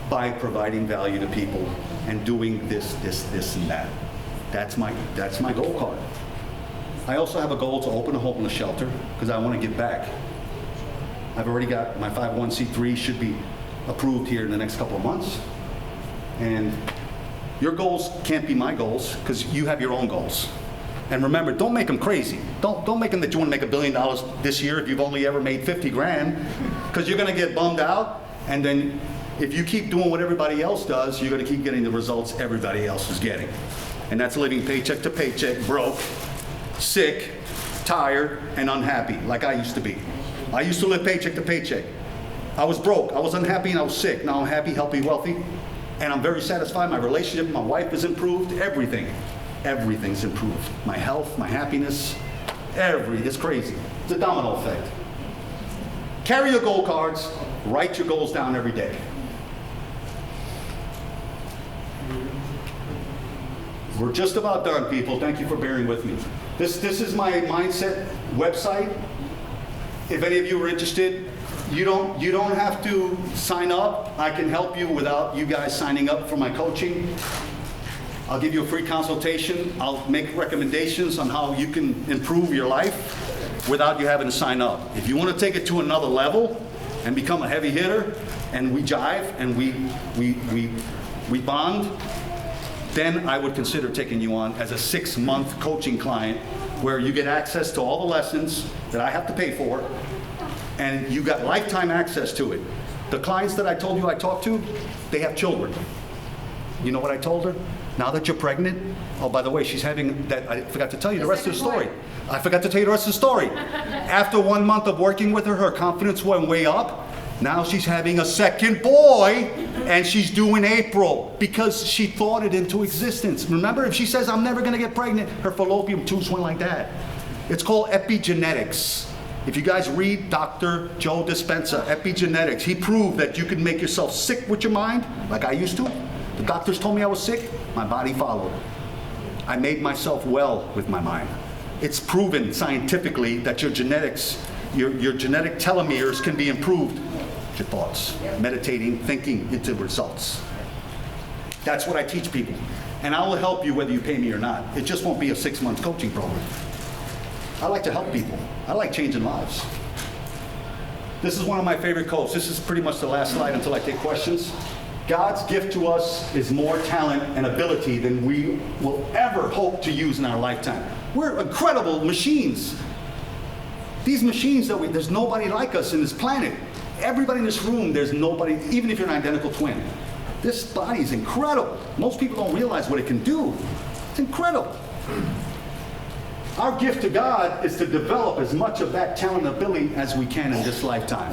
by providing value to people and doing this, and that. That's my goal card. I also have a goal to open a homeless shelter because I want to give back. I've already got my 501c3 should be approved here in the next couple of months. And your goals can't be my goals because you have your own goals. And remember, don't make them crazy. Don't make them that you want to make $1 billion this year if you've only ever made 50 grand, because you're going to get bummed out. And then if you keep doing what everybody else does, you're going to keep getting the results everybody else is getting. And that's living paycheck to paycheck, broke, sick, tired, and unhappy, like I used to be. I used to live paycheck to paycheck. I was broke, I was unhappy, and I was sick. Now I'm happy, healthy, wealthy, and I'm very satisfied. My relationship with my wife has improved. Everything's improved. My health, my happiness, it's crazy. It's a domino effect. Carry your goal cards, write your goals down every day. We're just about done, people. Thank you for bearing with me. This is my mindset website. If any of you are interested, you don't have to sign up. I can help you without you guys signing up for my coaching. I'll give you a free consultation. I'll make recommendations on how you can improve your life without you having to sign up. If you want to take it to another level and become a heavy hitter, and we jive and we bond, then I would consider taking you on as a 6-month coaching client where you get access to all the lessons that I have to pay for, and you got lifetime access to it. The clients that I told you I talked to, they have children. You know what I told her? Now that you're pregnant, oh, by the way, she's having that, I forgot to tell you the rest of the story. I forgot to tell you the rest of the story. After 1 month of working with her, her confidence went way up. Now she's having a second boy, and she's due in April because she thought it into existence. Remember, if she says, I'm never gonna get pregnant, her fallopian tubes went like that. It's called epigenetics. If you guys read Dr. Joe Dispenza, epigenetics, he proved that you can make yourself sick with your mind, like I used to. The doctors told me I was sick, my body followed. I made myself well with my mind. It's proven scientifically that your genetics, your genetic telomeres can be improved. Your thoughts, meditating, thinking into results. That's what I teach people. And I will help you whether you pay me or not. It just won't be a 6-month coaching program. I like to help people. I like changing lives. This is one of my favorite quotes. This is pretty much the last slide until I take questions. God's gift to us is more talent and ability than we will ever hope to use in our lifetime. We're incredible machines. These machines there's nobody like us in this planet. Everybody in this room, there's nobody, even if you're an identical twin. This body is incredible. Most people don't realize what it can do. It's incredible. Our gift to God is to develop as much of that talent and ability as we can in this lifetime.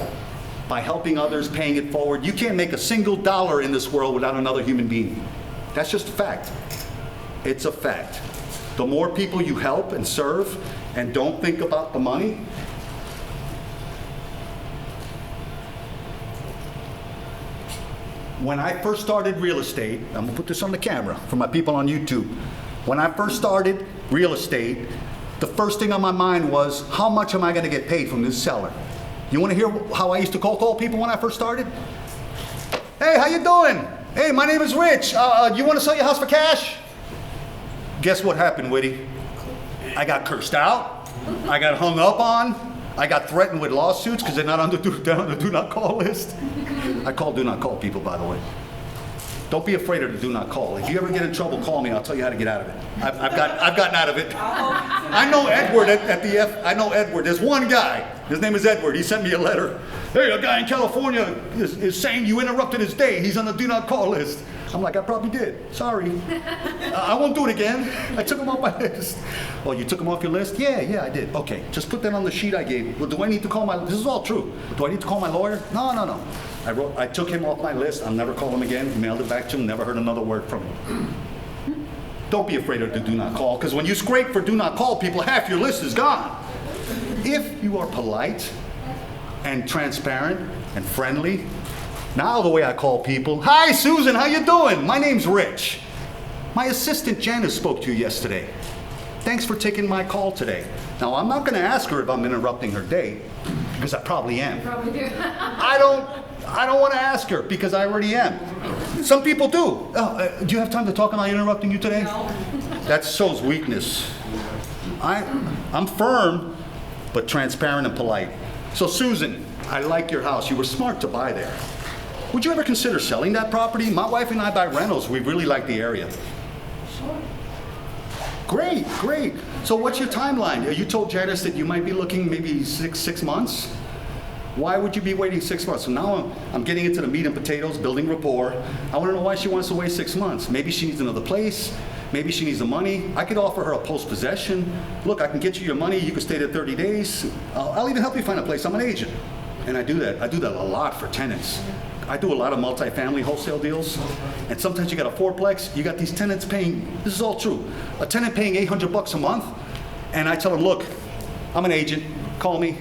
By helping others, paying it forward. You can't make a single dollar in this world without another human being. That's just a fact. It's a fact. The more people you help and serve and don't think about the money, when I first started real estate, I'm gonna put this on the camera for my people on YouTube. When I first started real estate, the first thing on my mind was, how much am I gonna get paid from this seller? You wanna hear how I used to cold call people when I first started? Hey, how you doing? Hey, my name is Rich. You wanna sell your house for cash? Guess what happened, Whitty? I got cursed out. I got hung up on. I got threatened with lawsuits because they're not on the do not call list. I call do not call people, by the way. Don't be afraid of the do not call. If you ever get in trouble, call me. I'll tell you how to get out of it. I've gotten out of it. I know Edward at the I know Edward. There's one guy. His name is Edward. He sent me a letter. Hey, a guy in California is saying you interrupted his day. He's on the do not call list. I'm like, I probably did. Sorry. I won't do it again. I took him off my list. Oh, you took him off your list? Yeah, I did. Okay, just put that on the sheet I gave you. Well, do I need to call this is all true. Do I need to call my lawyer? No. I took him off my list. I'll never call him again. Mailed it back to him. Never heard another word from him. Don't be afraid of the do not call, because when you scrape for do not call people, half your list is gone. If you are polite and transparent and friendly, now the way I call people, hi Susan, how you doing? My name's Rich. My assistant Janice spoke to you yesterday. Thanks for taking my call today. Now I'm not going to ask her if I'm interrupting her day, because I probably am. Probably do. I don't want to ask her because I already am. Some people do. Do you have time to talk? Am I interrupting you today? No. That shows weakness. I'm firm, but transparent and polite. So Susan, I like your house. You were smart to buy there. Would you ever consider selling that property? My wife and I buy rentals. We really like the area. Sure. Great, great. So what's your timeline? You told Janice that you might be looking maybe six months. Why would you be waiting 6 months? So now I'm getting into the meat and potatoes, building rapport. I want to know why she wants to wait 6 months. Maybe she needs another place. Maybe she needs the money. I could offer her a post-possession. Look, I can get you your money. You can stay there 30 days. I'll even help you find a place. I'm an agent. And I do that. I do that a lot for tenants. I do a lot of multifamily wholesale deals. And sometimes you got a fourplex. You got these tenants paying, this is all true, a tenant paying $800 a month. And I tell them, look, I'm an agent. Call me.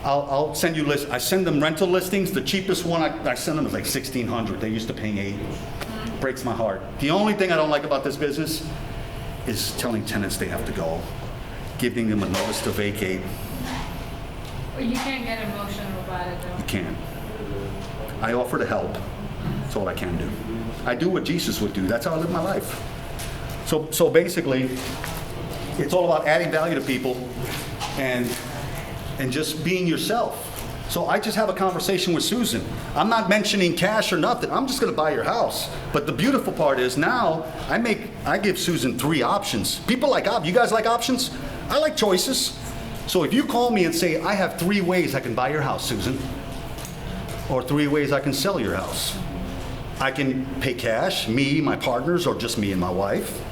I'll send you lists. I send them rental listings. The cheapest one I send them is like $1,600. They used to paying $800. Breaks my heart. The only thing I don't like about this business is telling tenants they have to go, giving them a notice to vacate. Well, you can't get emotional about it, though. You can't. I offer to help. That's all I can do. I do what Jesus would do. That's how I live my life. So basically, it's all about adding value to people and just being yourself. So I just have a conversation with Susan. I'm not mentioning cash or nothing. I'm just going to buy your house. But the beautiful part is now I give Susan 3 options. People like options. You guys like options? I like choices. So if you call me and say, I have 3 ways I can buy your house, Susan, or 3 ways I can sell your house. I can pay cash, me, my partners, or just me and my wife.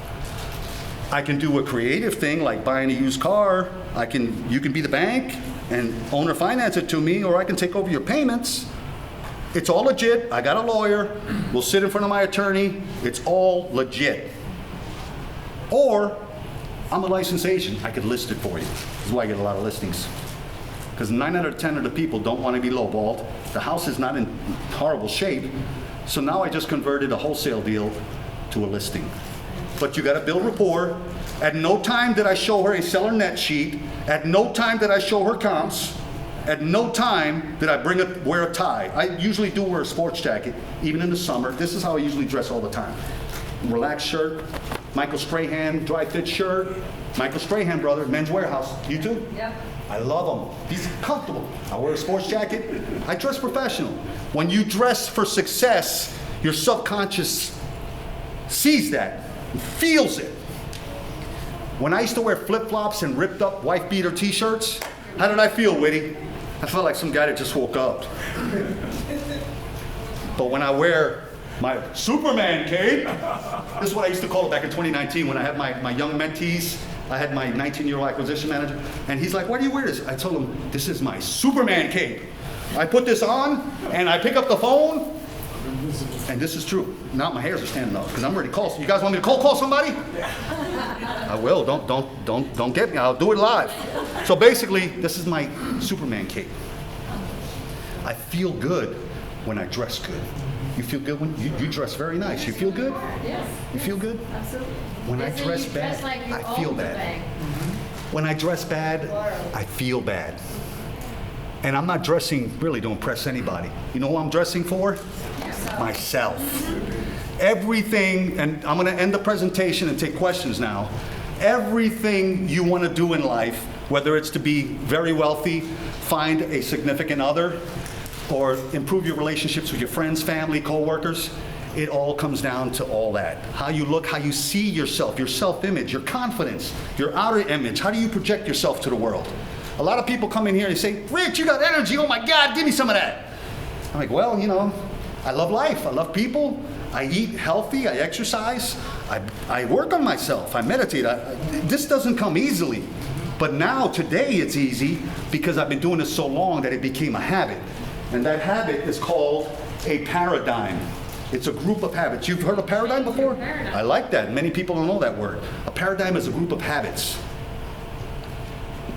I can do a creative thing like buying a used car. You can be the bank and owner finance it to me, or I can take over your payments. It's all legit. I got a lawyer. We'll sit in front of my attorney. It's all legit. Or I'm a licensed agent. I could list it for you. This is why I get a lot of listings. Because 9 out of 10 of the people don't want to be lowballed. The house is not in horrible shape. So now I just converted a wholesale deal to a listing. But you got to build rapport. At no time did I show her a seller net sheet. At no time did I show her comps. At no time did I wear a tie. I usually do wear a sports jacket, even in the summer. This is how I usually dress all the time. Relaxed shirt, Michael Strahan dry fit shirt. Michael Strahan, brother, Men's Warehouse. You too? Yep. I love them. He's comfortable. I wear a sports jacket. I dress professional. When you dress for success, your subconscious sees that, feels it. When I used to wear flip-flops and ripped up wife beater t-shirts, how did I feel, Whitty? I felt like some guy that just woke up. But when I wear my Superman cape, this is what I used to call it back in 2019 when I had my young mentees. I had my 19-year-old acquisition manager, and he's like, why do you wear this? I told him, this is my Superman cape. I put this on, and I pick up the phone, and this is true. Now my hairs are standing up, because I'm ready to call. You guys want me to call somebody? I will. Don't get me. I'll do it live. So basically, this is my Superman cape. I feel good when I dress good. You feel good when you dress very nice. You feel good? Yes. You feel good? Absolutely. When I And so dress you bad, like you I feel own the bad. bank. When I dress bad, I feel bad. And I'm not dressing really to impress anybody. You know who I'm dressing for? Yourself. Myself. Everything, and I'm going to end the presentation and take questions now. Everything you want to do in life, whether it's to be very wealthy, find a significant other, or improve your relationships with your friends, family, co-workers, it all comes down to all that. How you look, how you see yourself, your self-image, your confidence, your outer image. How do you project yourself to the world? A lot of people come in here and say, Rich, you got energy. Oh my God, give me some of that. I'm like, well, you know, I love life. I love people. I eat healthy. I exercise. I work on myself. I meditate. This doesn't come easily. But now, today, it's easy because I've been doing this so long that it became a habit. And that habit is called a paradigm. It's a group of habits. You've heard of paradigm before? Paradigm. I like that. Many people don't know that word. A paradigm is a group of habits.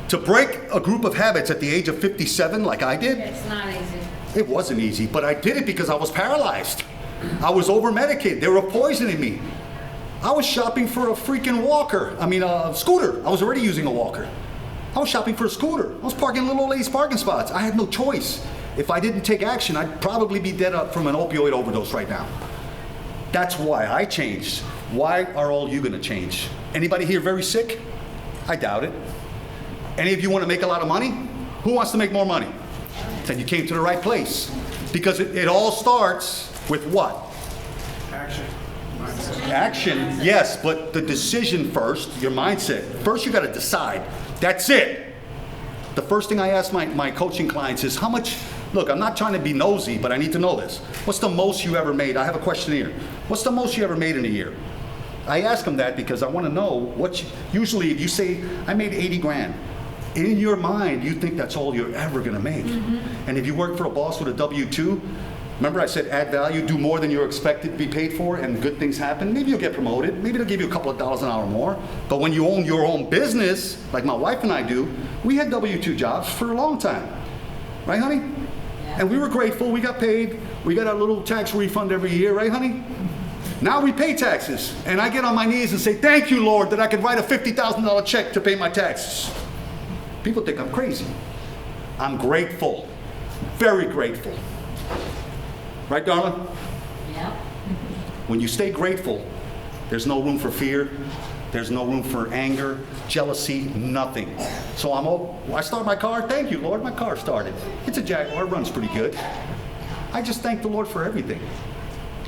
To break a group of habits at the age of 57, like I did, It's not easy. it wasn't easy, but I did it because I was paralyzed. I was over-medicated. They were poisoning me. I was shopping for a freaking walker. A scooter. I was already using a walker. I was shopping for a scooter. I was parking in little old lady's parking spots. I had no choice. If I didn't take action, I'd probably be dead up from an opioid overdose right now. That's why I changed. Why are all you gonna change? Anybody here very sick? I doubt it. Any of you want to make a lot of money? Who wants to make more money? Then you came to the right place. Because it all starts with what? Action. Action, yes, but the decision first, your mindset. First you gotta decide. That's it. The first thing I ask my coaching clients is how much, look, I'm not trying to be nosy, but I need to know this. What's the most you ever made? I have a questionnaire. What's the most you ever made in a year? I ask them that because I want to know usually if you say, I made 80 grand, in your mind, you think that's all you're ever gonna make. And if you work for a boss with a W-2, remember I said add value, do more than you're expected to be paid for, and good things happen, maybe you'll get promoted, maybe they'll give you a couple of dollars an hour more. But when you own your own business, like my wife and I do, we had W-2 jobs for a long time. Right, honey? And we were grateful, we got paid, we got our little tax refund every year, right, honey? Now we pay taxes, and I get on my knees and say, thank you, Lord, that I could write a $50,000 check to pay my taxes. People think I'm crazy. I'm grateful, very grateful. Right, darling? Yeah. When you stay grateful, there's no room for fear, there's no room for anger, jealousy, nothing. So I start my car, thank you, Lord, my car started. It's a Jaguar, runs pretty good. I just thank the Lord for everything.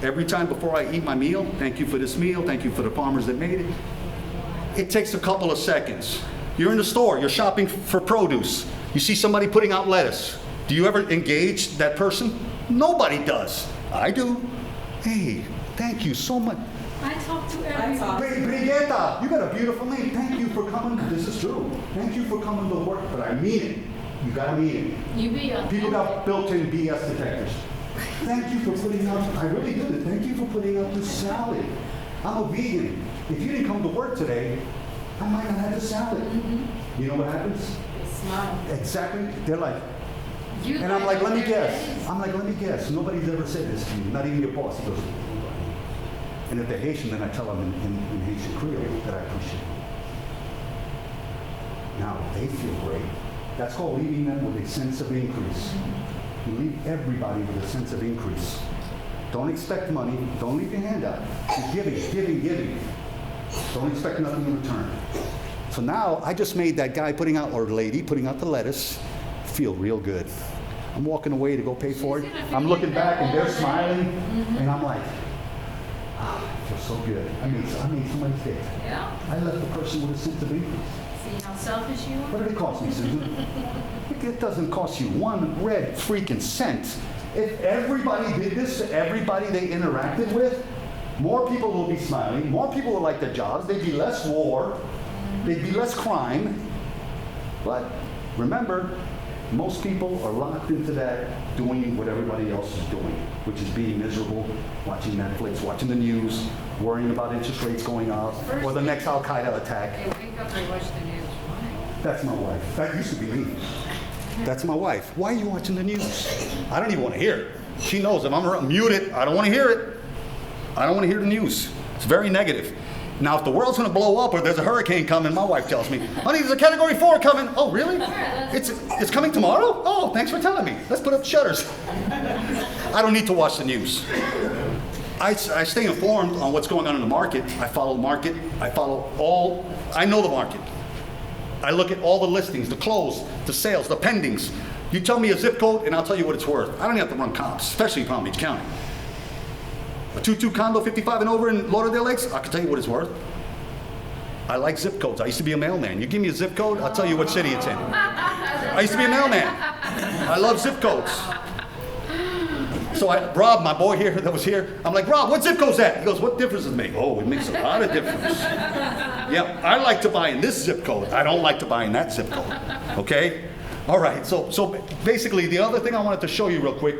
Every time before I eat my meal, thank you for this meal, thank you for the farmers that made it. It takes a couple of seconds. You're in the store, you're shopping for produce. You see somebody putting out lettuce. Do you ever engage that person? Nobody does. I do. Hey, thank you so much. I talk to everyone. Brigitta, you got a beautiful name. Thank you for coming. This is true. Thank you for coming to work, but I mean it. You gotta mean it. You be a. People got built-in BS detectors. Thank you for putting out, I really do it. Thank you for putting out this salad. I'm a vegan. If you didn't come to work today, I might not have the salad. You know what happens? They smile. Exactly. They're like, You and I'm like, let me their guess. days. I'm like, let me guess. Nobody's ever said this to you, not even your boss. He goes, and if they're Haitian, then I tell them in Haitian Creole that I appreciate them. Now, they feel great. That's called leaving them with a sense of increase. You leave everybody with a sense of increase. Don't expect money. Don't leave your hand out. Keep giving, giving, giving. Don't expect nothing in return. So now I just made that guy putting out, or lady putting out the lettuce, feel real good. I'm walking away to go pay for it. She's gonna I'm feel looking like back that and they're all day. smiling, and I'm like, it feels so good. I made somebody's day. Yeah. I left the person with a sense of increase. See how selfish you What are? did it cost me, Susan? It doesn't cost you one red freaking cent. If everybody did this to everybody they interacted with, more people will be smiling, more people will like their jobs, there'd be less war, there'd be less crime. But remember, most people are locked into that doing what everybody else is doing, which is being miserable, watching Netflix, watching the news, worrying about interest rates going up, or the next Al-Qaeda attack. They wake up and watch the news. Why? That's my wife. That used to be me. That's my wife. Why are you watching the news? I don't even want to hear it. She knows if I'm muted, I don't want to hear it. I don't want to hear the news. It's very negative. Now, if the world's going to blow up or there's a hurricane coming, my wife tells me, honey, there's a Category 4 coming. Oh, really? It's coming tomorrow? Oh, thanks for telling me. Let's put up shutters. I don't need to watch the news. I stay informed on what's going on in the market. I follow the market. I know the market. I look at all the listings, the close, the sales, the pendings. You tell me a zip code and I'll tell you what it's worth. I don't even have to run comps, especially in Palm Beach County. A 2-2 condo, 55 and over in Lauderdale Lakes, I can tell you what it's worth. I like zip codes. I used to be a mailman. You give me a zip code, I'll tell you what city it's in. I used to be a mailman. I love zip codes. So Rob, my boy here that was here, I'm like, Rob, what zip code's that? He goes, what difference does it make? Oh, it makes a lot of difference. Yeah, I like to buy in this zip code. I don't like to buy in that zip code. Okay? All right, so basically the other thing I wanted to show you real quick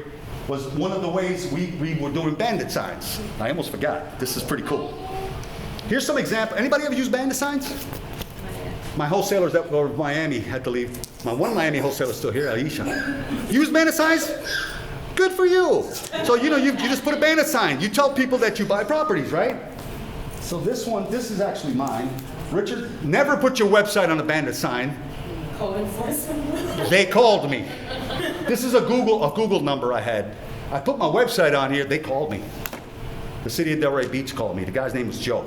was one of the ways we were doing bandit signs. I almost forgot. This is pretty cool. Here's some example. Anybody ever use bandit signs? My wholesalers that were Miami had to leave. One Miami wholesaler is still here, Aisha. Use bandit signs? Good for you. So, you just put a bandit sign. You tell people that you buy properties, right? So this is actually mine. Richard, never put your website on a bandit sign. Code enforcement. They called me. This is a Google number I had. I put my website on here, they called me. The city of Delray Beach called me. The guy's name was Joe.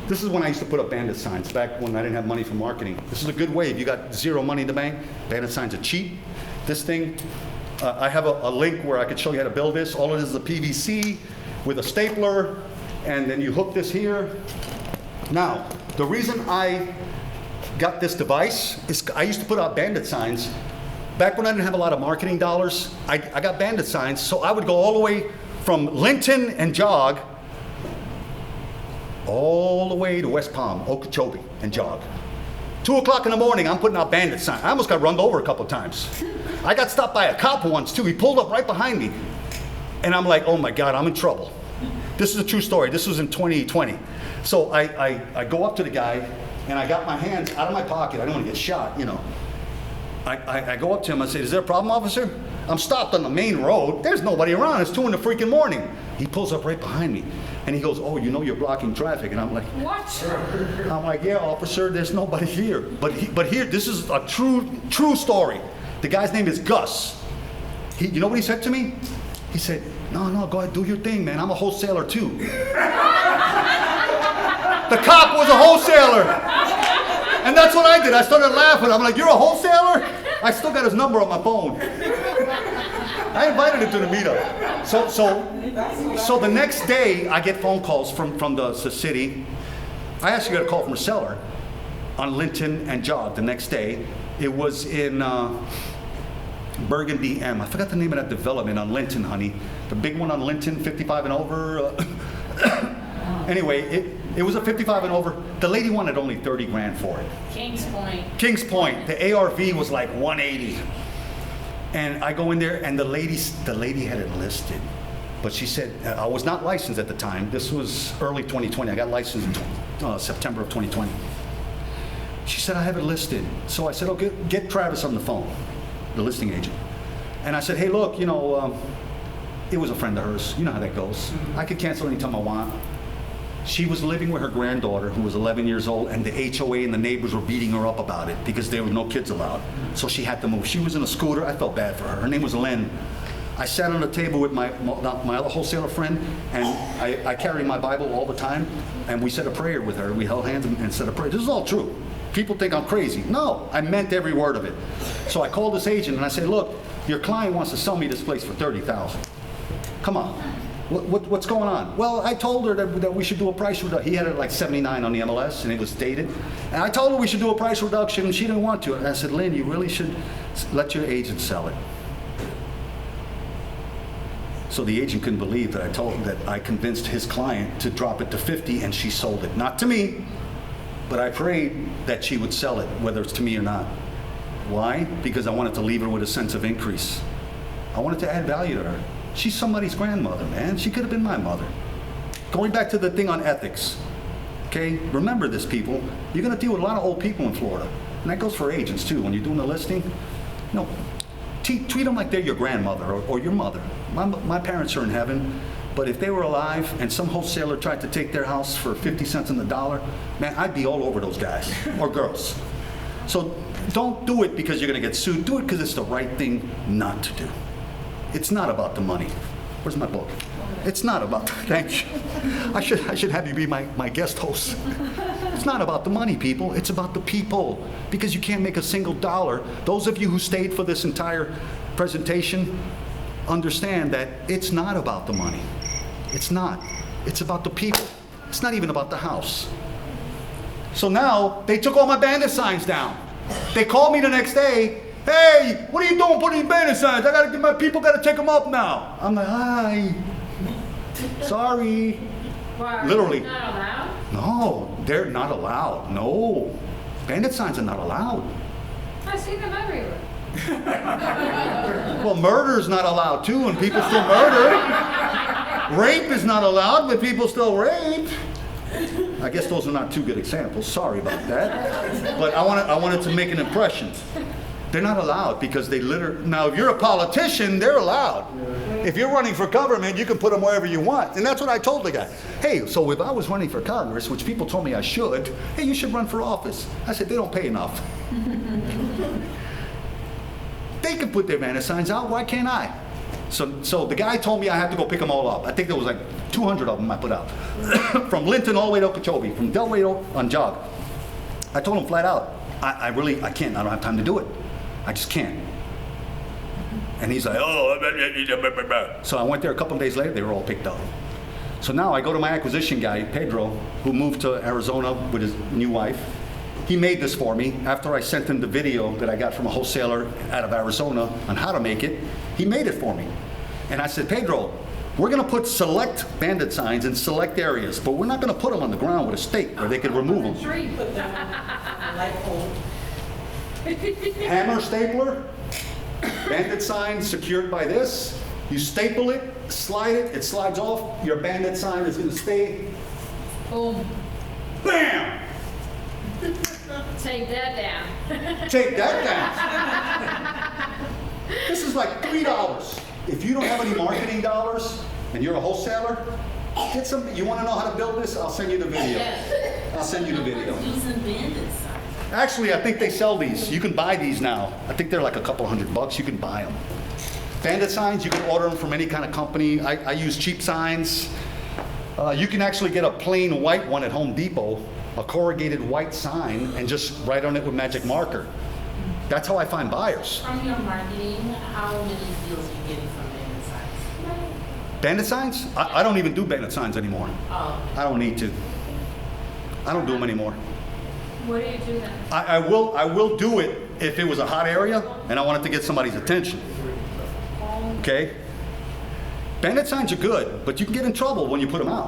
This is when I used to put up bandit signs, back when I didn't have money for marketing. This is a good way. If you got zero money in the bank, bandit signs are cheap. This thing, I have a link where I could show you how to build this. All it is a PVC with a stapler, and then you hook this here. Now, the reason I got this device is I used to put out bandit signs. Back when I didn't have a lot of marketing dollars, I got bandit signs, so I would go all the way from Linton and jog all the way to West Palm, Okeechobee, and jog. 2 o'clock in the morning, I'm putting out bandit signs. I almost got run over a couple times. I got stopped by a cop once too. He pulled up right behind me. And I'm like, oh my God, I'm in trouble. This is a true story. This was in 2020. So I go up to the guy, and I got my hands out of my pocket. I don't want to get shot, you know. I go up to him, I say, is there a problem, officer? I'm stopped on the main road. There's nobody around. It's 2 in the freaking morning. He pulls up right behind me, and he goes, oh, you know you're blocking traffic. And I'm like, What? I'm like, yeah, officer, there's nobody here. But here, this is a true story. The guy's name is Gus. You know what he said to me? He said, no, go ahead, do your thing, man. I'm a wholesaler too. The cop was a wholesaler. And that's what I did. I started laughing. I'm like, you're a wholesaler? I still got his number on my phone. I invited him to the meetup. So the next day, I get phone calls from the city. I actually got a call from a seller on Linton and Jog the next day. It was in Burgundy M. I forgot the name of that development on Linton, honey. The big one on Linton, 55 and over. Anyway, it was a 55 and over. The lady wanted only 30 grand for it. Kings Point. Kings Point. The ARV was like 180. And I go in there, and the lady had it listed. But she said, I was not licensed at the time. This was early 2020. I got licensed in September of 2020. She said, I have it listed. So I said, okay, get Travis on the phone, the listing agent. And I said, hey, look, you know, it was a friend of hers. You know how that goes. I could cancel anytime I want. She was living with her granddaughter, who was 11 years old, and the HOA and the neighbors were beating her up about it because there were no kids allowed. So she had to move. She was in a scooter. I felt bad for her. Her name was Lynn. I sat on the table with my other wholesaler friend, and I carry my Bible all the time, and we said a prayer with her. We held hands and said a prayer. This is all true. People think I'm crazy. No, I meant every word of it. So I called this agent, and I said, look, your client wants to sell me this place for $30,000. Come on. What's going on? Well, I told her that we should do a price reduction. He had it like 79 on the MLS, and it was dated. And I told her we should do a price reduction, and she didn't want to. And I said, Lynn, you really should let your agent sell it. So the agent couldn't believe that I convinced his client to drop it to 50, and she sold it. Not to me, but I prayed that she would sell it, whether it's to me or not. Why? Because I wanted to leave her with a sense of increase. I wanted to add value to her. She's somebody's grandmother, man. She could have been my mother. Going back to the thing on ethics, okay? Remember this, people. You're going to deal with a lot of old people in Florida. And that goes for agents, too. When you're doing a listing, treat them like they're your grandmother or your mother. My parents are in heaven, but if they were alive and some wholesaler tried to take their house for 50 cents on the dollar, man, I'd be all over those guys or girls. So don't do it because you're going to get sued. Do it because it's the right thing not to do. It's not about the money. Where's my book? It's not about, thank you. I should have you be my guest host. It's not about the money, people. It's about the people. Because you can't make a single dollar. Those of you who stayed for this entire presentation understand that it's not about the money. It's not. It's about the people. It's not even about the house. So now, they took all my bandit signs down. They called me the next day. Hey, what are you doing putting these bandit signs? My people got to take them up now. I'm like, hi. Sorry. Why, Literally. not allowed? No, they're not allowed. No. Bandit signs are not allowed. I see them everywhere. Well, murder is not allowed too, and people still murder. Rape is not allowed, but people still rape. I guess those are not two good examples. Sorry about that. But I wanted to make an impression. They're not allowed because they now if you're a politician, they're allowed. If you're running for government, you can put them wherever you want. And that's what I told the guy. Hey, so if I was running for Congress, which people told me I should, hey, you should run for office. I said, they don't pay enough. can put their bandit signs out, why can't I? So the guy told me I had to go pick them all up. I think there was like 200 of them I put out. From Linton all the way to Okeechobee, from Delray on Jog. I told him flat out, I can't, I don't have time to do it. I just can't. And he's like, oh, so I went there a couple of days later, they were all picked up. So now I go to my acquisition guy, Pedro, who moved to Arizona with his new wife. He made this for me after I sent him the video that I got from a wholesaler out of Arizona on how to make it. He made it for me. And I said, Pedro, we're going to put select bandit signs in select areas, but we're not going to put them on the ground with a stake where they could remove them. Tree. Put them on the light pole. Hammer stapler, bandit sign secured by this. You staple it, slide it, it slides off. Your bandit sign is going to stay. Boom. Bam! Take that down. Take that down. This is like $3. If you don't have any marketing dollars and you're a wholesaler, get some. You want to know how to build this? I'll send you the video. I'll send you the video. Using bandit signs. Actually, I think they sell these. You can buy these now. I think they're like a couple $100. You can buy them. Bandit signs, you can order them from any kind of company. I use cheap signs. You can actually get a plain white one at Home Depot, a corrugated white sign, and just write on it with magic marker. That's how I find buyers. From your marketing, how many deals are you getting from bandit signs? Bandit signs? I don't even do bandit signs anymore. Oh, I don't need to. I don't do them anymore. What do you do then? I will do it if it was a hot area and I wanted to get somebody's attention. Okay? Bandit signs are good, but you can get in trouble when you put them out.